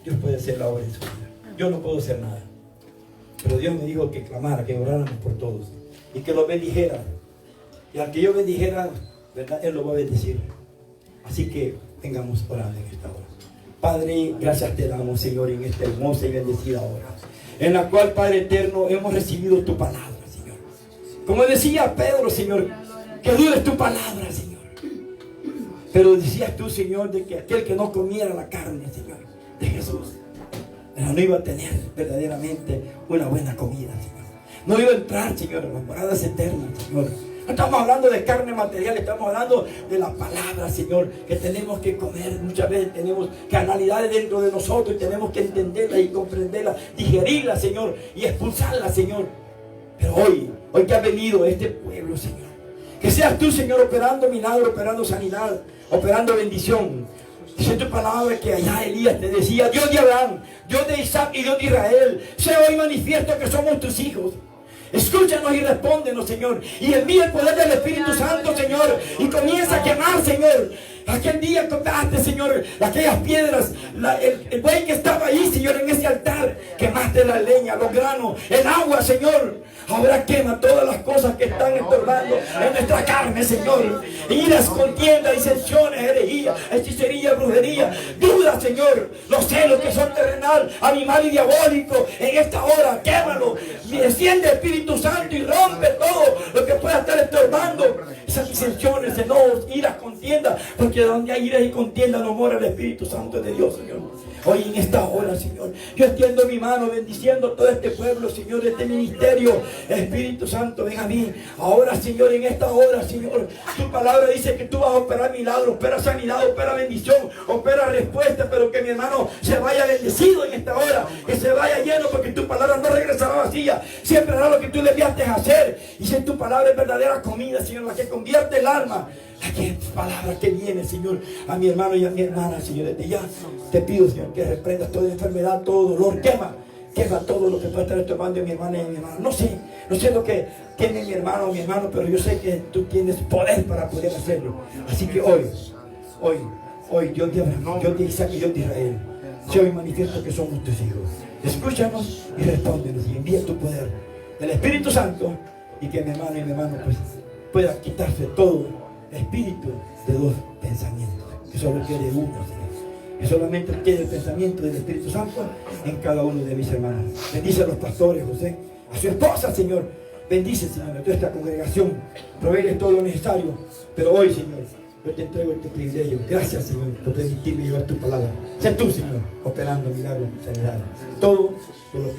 Dios puede hacer la obra en su vida. Yo no puedo hacer nada. Pero Dios me dijo que clamara, que oráramos por todos y que los bendijera. Y al que yo bendijera, ¿verdad?, Él lo va a bendecir. Así que vengamos orando en esta hora. Padre, gracias te damos, Señor, en esta hermosa y bendecida hora, en la cual, Padre eterno, hemos recibido tu palabra, Señor. Como decía Pedro, Señor, que dure tu palabra, Señor. Pero decías tú, Señor, de que aquel que no comiera la carne, Señor, de Jesús, no iba a tener verdaderamente una buena comida, Señor. No iba a entrar, Señor, en las moradas eternas, Señor. No estamos hablando de carne material, estamos hablando de la palabra, Señor, que tenemos que comer. Muchas veces tenemos carnalidades dentro de nosotros y tenemos que entenderla y comprenderla, digerirla, Señor, y expulsarla, Señor. Pero hoy que ha venido este pueblo, Señor, que seas tú, Señor, operando milagro, operando sanidad, operando bendición. Dice tu palabra que allá Elías te decía, Dios de Abraham, Dios de Isaac y Dios de Israel, sea hoy manifiesto que somos tus hijos. Escúchanos y respóndenos, Señor, y envía el poder del Espíritu Santo, Señor, y comienza a quemar, Señor. Aquel día contaste, Señor, aquellas piedras, el buey que estaba ahí, Señor, en ese altar, quemaste la leña, los granos, el agua, Señor. Ahora quema todas las cosas que están estorbando en nuestra carne, Señor. Iras, contiendas, disensiones, herejías, hechicería, brujería, dudas, Señor. los celos que son terrenal, animal y diabólico, en esta hora, quémalo. Y desciende Espíritu Santo y rompe todo lo que pueda estar estorbando esas disensiones, enojos, iras, contiendas, porque donde hay iras y contiendas no mora el Espíritu Santo de Dios, Señor. Hoy en esta hora, Señor, yo extiendo mi mano bendiciendo todo este pueblo, Señor, este ministerio. Espíritu Santo, ven a mí. Ahora, Señor, en esta hora, Señor, tu palabra dice que tú vas a operar milagros, opera sanidad, opera bendición, opera respuesta, pero que mi hermano se vaya bendecido en esta hora, que se vaya lleno, porque tu palabra no regresará vacía, siempre hará lo que tú le enviaste a hacer. Y si tu palabra es verdadera comida, Señor, la que convierte el alma, la palabra que viene, Señor, a mi hermano y a mi hermana, Señor, desde ya te pido, Señor, que reprendas toda enfermedad, todo dolor, quema todo lo que puede estar estorbando en mi hermana y en mi hermano. No sé lo que tiene mi hermano o mi hermano, pero yo sé que tú tienes poder para poder hacerlo. Así que hoy, Dios de Abraham, Dios de Isaac y Dios de Israel, si hoy manifiesto que somos tus hijos, escúchanos y respóndenos y envía tu poder del Espíritu Santo, y que mi hermano y mi hermano pues pueda quitarse todo espíritu de dos pensamientos, que solo quiere uno, Señor. Que solamente quede el pensamiento del Espíritu Santo en cada uno de mis hermanos. Bendice a los pastores, José, a su esposa, Señor. Bendice, Señor, a toda esta congregación. Proveele todo lo necesario. Pero hoy, Señor, yo te entrego este privilegio. Gracias, Señor, por permitirme llevar tu palabra. Sé tú, Señor, operando milagros, sanidad. Todo te lo pido.